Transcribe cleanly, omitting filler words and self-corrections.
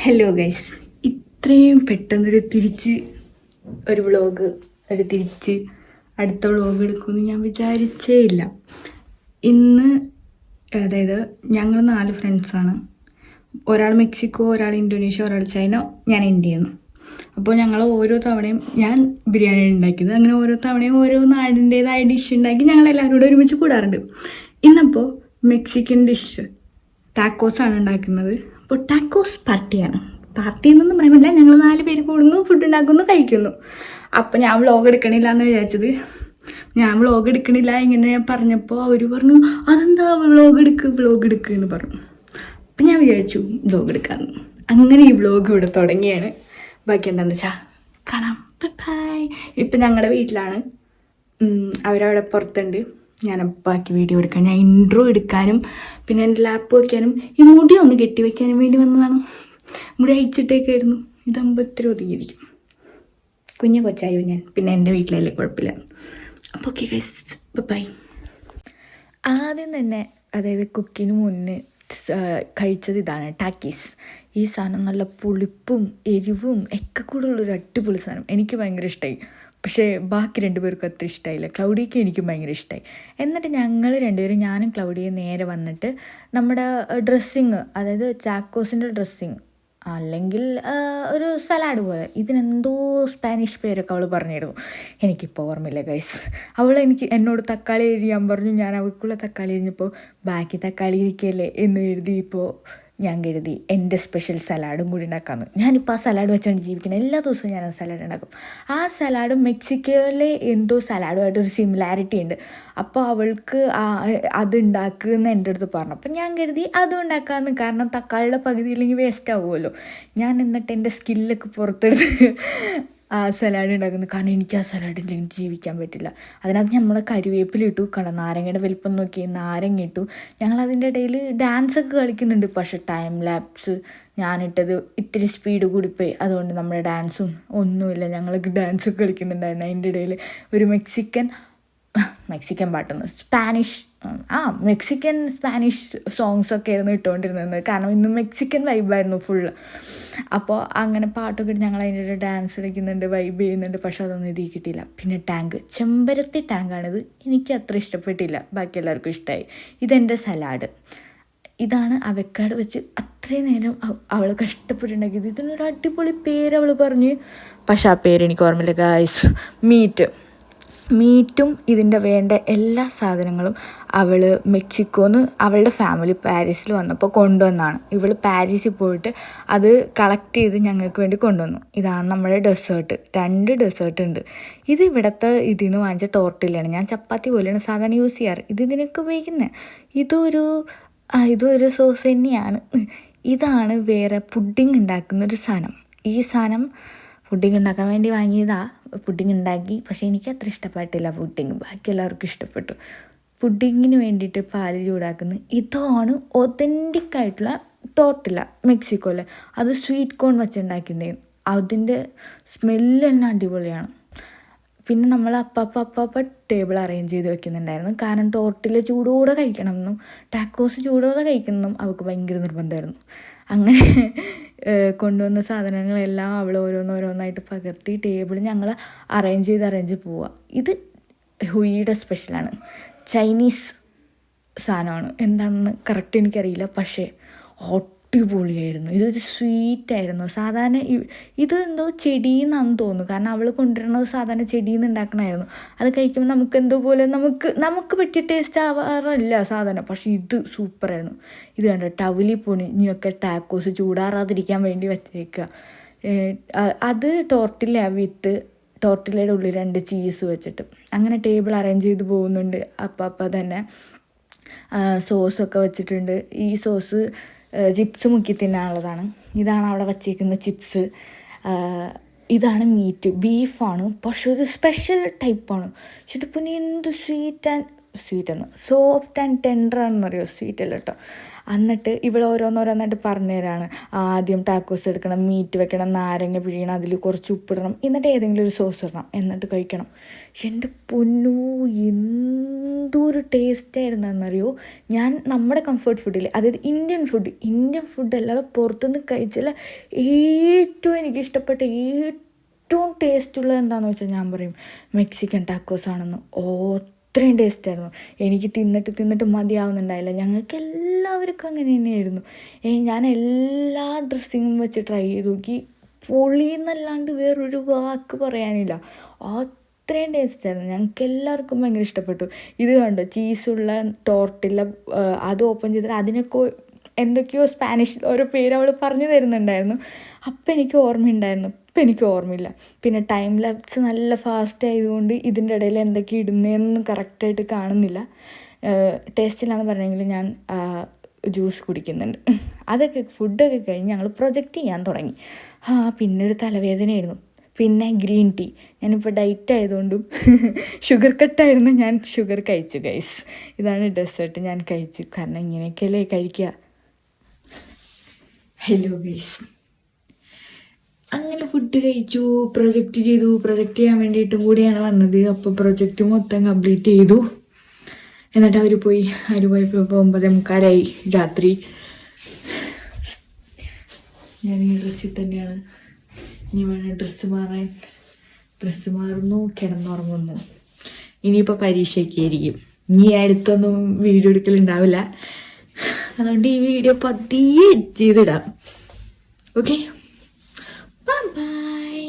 Hello guys, ഇത്രയും പെട്ടെന്നൊരു ഒരു വ്ളോഗ് തിരിച്ച് അടുത്ത വ്ളോഗ് എടുക്കുമെന്ന് ഞാൻ വിചാരിച്ചേ ഇല്ല. ഇന്ന് അതായത് ഞങ്ങൾ 4 ഫ്രണ്ട്സാണ്. ഒരാൾ മെക്സിക്കോ, ഒരാൾ ഇന്തോനേഷ്യ, ഒരാൾ ചൈന, ഞാൻ ഇന്ത്യയിൽ നിന്ന്. അപ്പോൾ ഞങ്ങൾ ഓരോ തവണയും ഞാൻ ബിരിയാണി ഉണ്ടാക്കിയത്, അങ്ങനെ ഓരോ തവണയും ഓരോ നാടിൻ്റേതായ ഡിഷ് ഉണ്ടാക്കി ഞങ്ങളെല്ലാവരും കൂടെ ഒരുമിച്ച് കൂടാറുണ്ട്. ഇന്നപ്പോൾ മെക്സിക്കൻ ഡിഷ് ടാക്കോസാണ് ഉണ്ടാക്കുന്നത്. അപ്പോൾ ടാക്കോസ് പാർട്ടിയാണ്. പാർട്ടി എന്നൊന്നും പറയുന്നില്ല, ഞങ്ങൾ 4 പേര് കൂടുന്നു, ഫുഡ് ഉണ്ടാക്കുന്നു, കഴിക്കുന്നു. അപ്പം ഞാൻ വ്ളോഗ് എടുക്കണില്ല എന്ന് വിചാരിച്ചത്. ഞാൻ വ്ളോഗ് എടുക്കണില്ല ഇങ്ങനെ പറഞ്ഞപ്പോൾ അവർ പറഞ്ഞു, അതെന്താ വ്ളോഗ് എടുക്കുക എന്ന് പറഞ്ഞു. അപ്പം ഞാൻ വിചാരിച്ചു വ്ളോഗ് എടുക്കാമെന്ന്. അങ്ങനെ ഈ വ്ളോഗ് ഇവിടെ തുടങ്ങിയാണ്. ബാക്കി എന്താണെന്ന് വെച്ചാൽ കാണാം. ബൈ. ഇപ്പം ഞങ്ങളുടെ വീട്ടിലാണ്, അവരവിടെ പുറത്തുണ്ട്. ഞാൻ ബാക്കി വീഡിയോ എടുക്കാൻ, ഞാൻ ഇൻട്രോ എടുക്കാനും പിന്നെ എൻ്റെ ലാപ്പ് വയ്ക്കാനും ഈ മുടി ഒന്ന് കെട്ടി വയ്ക്കാനും വേണ്ടി വന്നതാണ്. മുടി അയച്ചിട്ടേക്കായിരുന്നു. ഇതാകുമ്പോൾ ഇത്തിരി ഒതുങ്ങിയിരിക്കും. കുഞ്ഞു കൊച്ചായോ ഞാൻ, പിന്നെ എൻ്റെ വീട്ടിലല്ലേ, കുഴപ്പമില്ല. അപ്പോൾ ഓക്കെ ഗൈസ്, ബൈ. ആദ്യം തന്നെ അതായത് കുക്കിന് മുന്നേ കഴിച്ചത് ഇതാണ് ടാക്കീസ്. ഈ സാധനം നല്ല പുളിപ്പും എരിവും ഒക്കെ കൂടെ ഉള്ളൊരു അടിപൊളി സാധനം. എനിക്ക് ഭയങ്കര ഇഷ്ടമായി. പക്ഷേ ബാക്കി 2 പേർക്കും അത്ര ഇഷ്ടമായില്ല. ക്ലൗഡിയയ്ക്ക് എനിക്കും ഭയങ്കര ഇഷ്ടമായി. എന്നിട്ട് ഞങ്ങൾ 2 പേരും, ഞാനും ക്ലൗഡിയും നേരെ വന്നിട്ട് നമ്മുടെ ഡ്രസ്സിങ്, അതായത് ചാക്കോസിൻ്റെ ഡ്രസ്സിങ് അല്ലെങ്കിൽ ഒരു സലാഡ് പോലെ, ഇതിനെന്തോ സ്പാനിഷ് പേരൊക്കെ അവൾ പറഞ്ഞിരുന്നു. എനിക്കിപ്പോൾ ഓർമ്മയില്ല ഗൈസ്. എന്നോട് തക്കാളി എരിയാൻ പറഞ്ഞു. ഞാൻ അവൾക്കുള്ള തക്കാളി എരിഞ്ഞപ്പോൾ ബാക്കി തക്കാളി ഇരിക്കുകയല്ലേ എന്ന് കരുതി ഇപ്പോൾ ഞാൻ കരുതി എൻ്റെ സ്പെഷ്യൽ സലാഡും കൂടി ഉണ്ടാക്കാമെന്ന്. ഞാനിപ്പോൾ ആ സലാഡ് വെച്ചാണ് ജീവിക്കുന്നത്. എല്ലാ ദിവസവും ഞാൻ ആ സലാഡ് ഉണ്ടാക്കും. ആ സലാഡും മെക്സിക്കോയിലെ എന്തോ സലാഡുമായിട്ടൊരു സിമിലാരിറ്റി ഉണ്ട്. അപ്പോൾ അവൾക്ക് അത് ഉണ്ടാക്കുമെന്ന് എൻ്റെ അടുത്ത് പറഞ്ഞു. അപ്പം ഞാൻ കരുതി അതും ഉണ്ടാക്കാമെന്ന്. കാരണം തക്കാളിയുടെ പകുതി ഇല്ലെങ്കിൽ വേസ്റ്റ് ആവുമല്ലോ. ഞാൻ എന്നിട്ട് എൻ്റെ സ്കില്ലൊക്കെ പുറത്തെടുത്ത് ആ സലാഡ് ഉണ്ടാക്കുന്നു. കാരണം എനിക്ക് ആ സലാഡ് ഇല്ലെങ്കിൽ ജീവിക്കാൻ പറ്റില്ല. അതിനകത്ത് നമ്മൾ കറിവേപ്പിലിട്ടു, നാരങ്ങയുടെ വലിപ്പം നോക്കി നാരങ്ങ ഇട്ടു. ഞങ്ങളതിൻ്റെ ഇടയിൽ ഡാൻസൊക്കെ കളിക്കുന്നുണ്ട്. പക്ഷേ ടൈം ലാപ്സ് ഞാനിട്ടത് ഇത്തിരി സ്പീഡ് കൂടിപ്പോയി. അതുകൊണ്ട് നമ്മുടെ ഡാൻസും ഒന്നുമില്ല. ഞങ്ങൾക്ക് ഡാൻസൊക്കെ കളിക്കുന്നുണ്ടായിരുന്നു. അതിൻ്റെ ഇടയിൽ ഒരു മെക്സിക്കൻ പാട്ടൊന്ന് സ്പാനിഷ് സോങ്സൊക്കെ ആയിരുന്നു ഇട്ടുകൊണ്ടിരുന്നത്. കാരണം ഇന്ന് മെക്സിക്കൻ വൈബായിരുന്നു ഫുള്ള്. അപ്പോൾ അങ്ങനെ പാട്ടൊക്കെ ഇട്ട് ഞങ്ങൾ അതിൻ്റെ ഡാൻസ് കളിക്കുന്നുണ്ട്, വൈബ് ചെയ്യുന്നുണ്ട്. പക്ഷെ അതൊന്നും ഇതിൽ കിട്ടിയില്ല. പിന്നെ ചെമ്പരത്തി ടാങ്കാണിത്. എനിക്ക് അത്ര ഇഷ്ടപ്പെട്ടില്ല, ബാക്കി എല്ലാവർക്കും ഇഷ്ടമായി. ഇതെൻ്റെ സലാഡ്. ഇതാണ് അവക്കാട് വെച്ച് അത്രയും നേരം അവൾ കഷ്ടപ്പെട്ടുണ്ടാക്കിയത്. ഇതിനൊരു അടിപൊളി പേര് അവൾ പറഞ്ഞ്, പക്ഷെ ആ പേര് എനിക്ക് ഓർമ്മയില്ല ഗായ്സ്. മീറ്റും ഇതിൻ്റെ വേണ്ട എല്ലാ സാധനങ്ങളും അവൾ മെക്സിക്കോന്ന് അവളുടെ ഫാമിലി പാരീസിൽ വന്നപ്പോൾ കൊണ്ടുവന്നാണ്. ഇവൾ പാരീസിൽ പോയിട്ട് അത് കളക്ട് ചെയ്ത് ഞങ്ങൾക്ക് വേണ്ടി കൊണ്ടുവന്നു. ഇതാണ് നമ്മുടെ ഡെസേർട്ട്. 2 ഡെസേർട്ട് ഉണ്ട്. ഇത് ഇവിടുത്തെ ഇതിൽ നിന്ന് വാങ്ങിച്ച ടോർട്ടിലാണ്. ഞാൻ ചപ്പാത്തി പോലെയാണ് സാധാരണ യൂസ് ചെയ്യാറ്. ഇതിനൊക്കെ ഉപയോഗിക്കുന്നത്. ഇതൊരു സോസ് തന്നെയാണ്. ഇതാണ് വേറെ പുഡിങ് ഉണ്ടാക്കുന്നൊരു സാധനം. ഈ സാധനം പുഡിങ് ഉണ്ടാക്കാൻ വേണ്ടി വാങ്ങിയതാണ്. പുഡിങ് ഉണ്ടാക്കി. പക്ഷേ എനിക്ക് അത്ര ഇഷ്ടപ്പെട്ടില്ല പുഡിങ്. ബാക്കി എല്ലാവർക്കും ഇഷ്ടപ്പെട്ടു. പുഡിങ്ങിന് വേണ്ടിയിട്ട് പാല് ചൂടാക്കുന്ന ഇതാണ് ഒതൻറ്റിക് ആയിട്ടുള്ള ടോർട്ടില്ല മെക്സിക്കോയിൽ. അത് സ്വീറ്റ് കോൺ വെച്ചുണ്ടാക്കുന്നത്. അതിൻ്റെ സ്മെല്ലെല്ലാം അടിപൊളിയാണ്. പിന്നെ നമ്മൾ അപ്പ ടേബിൾ അറേഞ്ച് ചെയ്ത് വെക്കുന്നുണ്ടായിരുന്നു. കാരണം ടോർട്ടിൽ ചൂടോടെ കഴിക്കണമെന്നും ടാക്കോസ് ചൂടോടെ കഴിക്കണമെന്നും അവൾക്ക് ഭയങ്കര നിർബന്ധമായിരുന്നു. അങ്ങനെ കൊണ്ടുവന്ന സാധനങ്ങളെല്ലാം അവൾ ഓരോന്നോരോന്നായിട്ട് പകർത്തി ടേബിൾ ഞങ്ങൾ അറേഞ്ച് ചെയ്ത് പോവുക. ഇത് ഹുയിയുടെ സ്പെഷ്യലാണ്. ചൈനീസ് സാധനമാണ്. എന്താണെന്ന് കറക്റ്റ് എനിക്കറിയില്ല. പക്ഷേ അടിപൊളിയായിരുന്നു. ഇതൊരു സ്വീറ്റായിരുന്നു. സാധാരണ ഇത് എന്തോ ചെടിയിൽ നിന്നാണെന്ന് തോന്നുന്നു. കാരണം അവൾ കൊണ്ടുവരുന്നത് സാധാരണ ചെടിയിൽ നിന്ന് ഉണ്ടാക്കണമായിരുന്നു. അത് കഴിക്കുമ്പോൾ നമുക്ക് എന്തോ പോലെ നമുക്ക് പറ്റിയ ടേസ്റ്റ് ആവാറില്ല സാധനം. പക്ഷേ ഇത് സൂപ്പറായിരുന്നു. ഇത് കണ്ടോ, ടവലിൽ പൊണിഞ്ഞൊക്കെ ടാക്കോസ് ചൂടാറാതിരിക്കാൻ വേണ്ടി വെച്ചേക്കുക. അത് ടോർട്ടിലയുടെ ഉള്ളിൽ 2 ചീസ് വെച്ചിട്ട് അങ്ങനെ ടേബിൾ അറേഞ്ച് ചെയ്ത് പോകുന്നുണ്ട്. അപ്പം തന്നെ സോസൊക്കെ വെച്ചിട്ടുണ്ട്. ഈ സോസ് ചിപ്സ് മുക്കി തിന്നാനുള്ളതാണ്. ഇതാണ് അവിടെ വച്ചേക്കുന്ന ചിപ്സ്. ഇതാണ് മീറ്റ്, ബീഫാണ്. പക്ഷെ ഒരു സ്പെഷ്യൽ ടൈപ്പാണ്. പക്ഷെ ഇതിപ്പോൾ എന്ത് സോഫ്റ്റ് ആൻഡ് ടെൻഡർ ആണെന്നറിയോ. സ്വീറ്റ് അല്ല കേട്ടോ. എന്നിട്ട് ഇവിടെ ഓരോന്നോരോന്നായിട്ട് പറഞ്ഞു തരാണ്. ആദ്യം ടാക്കോസ് എടുക്കണം, മീറ്റ് വെക്കണം, നാരങ്ങ പിഴിയണം, അതിൽ കുറച്ച് ഉപ്പിടണം, എന്നിട്ട് ഏതെങ്കിലും ഒരു സോസ് ഇടണം, എന്നിട്ട് കഴിക്കണം. എൻ്റെ പൊന്നൂ, എന്തൊരു ടേസ്റ്റായിരുന്നു എന്നറിയോ. ഞാൻ നമ്മുടെ കംഫർട്ട് ഫുഡിൽ, അതായത് ഇന്ത്യൻ ഫുഡ് അല്ലാതെ പുറത്തുനിന്ന് കഴിച്ചാൽ ഏറ്റവും എനിക്കിഷ്ടപ്പെട്ട ഏറ്റവും ടേസ്റ്റുള്ളത് എന്താണെന്ന് വെച്ചാൽ ഞാൻ പറയും മെക്സിക്കൻ ടാക്കോസ് ആണെന്ന്. അത്രയും ടേസ്റ്റായിരുന്നു. എനിക്ക് തിന്നിട്ട് മതിയാവുന്നുണ്ടായില്ല. ഞങ്ങൾക്ക് എല്ലാവർക്കും അങ്ങനെ തന്നെയായിരുന്നു. ഞാൻ എല്ലാ ഡ്രസ്സിങ്ങും വെച്ച് ട്രൈ ചെയ്ത് നോക്കി, പൊളിയെന്നല്ലാണ്ട് വേറൊരു വാക്ക് പറയാനില്ല. അത്രയും ടേസ്റ്റായിരുന്നു. ഞങ്ങൾക്ക് എല്ലാവർക്കും ഭയങ്കര ഇഷ്ടപ്പെട്ടു. ഇത് കണ്ടോ, ചീസുള്ള ടോർട്ടില്ല, അത് ഓപ്പൺ ചെയ്തിട്ട് അതിനൊക്കെ എന്തൊക്കെയോ സ്പാനിഷിൽ ഓരോ പേര് അവൾ പറഞ്ഞു തരുന്നുണ്ടായിരുന്നു. അപ്പം എനിക്ക് ഓർമ്മയുണ്ടായിരുന്നു, ഇപ്പം എനിക്ക് ഓർമ്മയില്ല. പിന്നെ ടൈം ലാപ്സ് നല്ല ഫാസ്റ്റ് ആയതുകൊണ്ട് ഇതിൻ്റെ ഇടയിൽ എന്തൊക്കെ ഇടുന്നതെന്ന് കറക്റ്റായിട്ട് കാണുന്നില്ല. ടേസ്റ്റില്ലാന്ന് പറഞ്ഞെങ്കിൽ ഞാൻ ജ്യൂസ് കുടിക്കുന്നുണ്ട്. അതൊക്കെ ഫുഡൊക്കെ കഴിഞ്ഞ് ഞങ്ങൾ പ്രൊജക്റ്റ് ചെയ്യാൻ തുടങ്ങി. പിന്നെ ഒരു തലവേദനയായിരുന്നു. പിന്നെ ഗ്രീൻ ടീ. ഞാനിപ്പോൾ ഡയറ്റ് ആയതുകൊണ്ടും ഷുഗർ കട്ടായിരുന്നു, ഞാൻ ഷുഗർ കഴിച്ചു ഗൈസ്. ഇതാണ് ഡെസേർട്ട്, ഞാൻ കഴിച്ചു. കാരണം ഇങ്ങനെയൊക്കെയല്ലേ കഴിക്കുക. ഹലോ ഗൈസ്, അങ്ങനെ ഫുഡ് കഴിച്ചു, പ്രൊജക്റ്റ് ചെയ്തു. പ്രൊജക്റ്റ് ചെയ്യാൻ വേണ്ടിയിട്ടും കൂടിയാണ് വന്നത്. അപ്പോൾ പ്രൊജക്റ്റ് മൊത്തം കംപ്ലീറ്റ് ചെയ്തു. എന്നിട്ട് അവർ പോയപ്പോൾ 9:45 രാത്രി. ഞാൻ ഈ ഡ്രസ്സിൽ തന്നെയാണ്. ഇനി വേണം ഡ്രസ്സ് മാറുന്നു, കിടന്നുറങ്ങുന്നു. ഇനിയിപ്പോൾ പരീക്ഷയൊക്കെ ആയിരിക്കും. ഇനി അടുത്തൊന്നും വീഡിയോ എടുക്കലുണ്ടാവില്ല. അതുകൊണ്ട് ഈ വീഡിയോ പതിയെ എഡിറ്റ് ചെയ്തിടാം. Okay, by.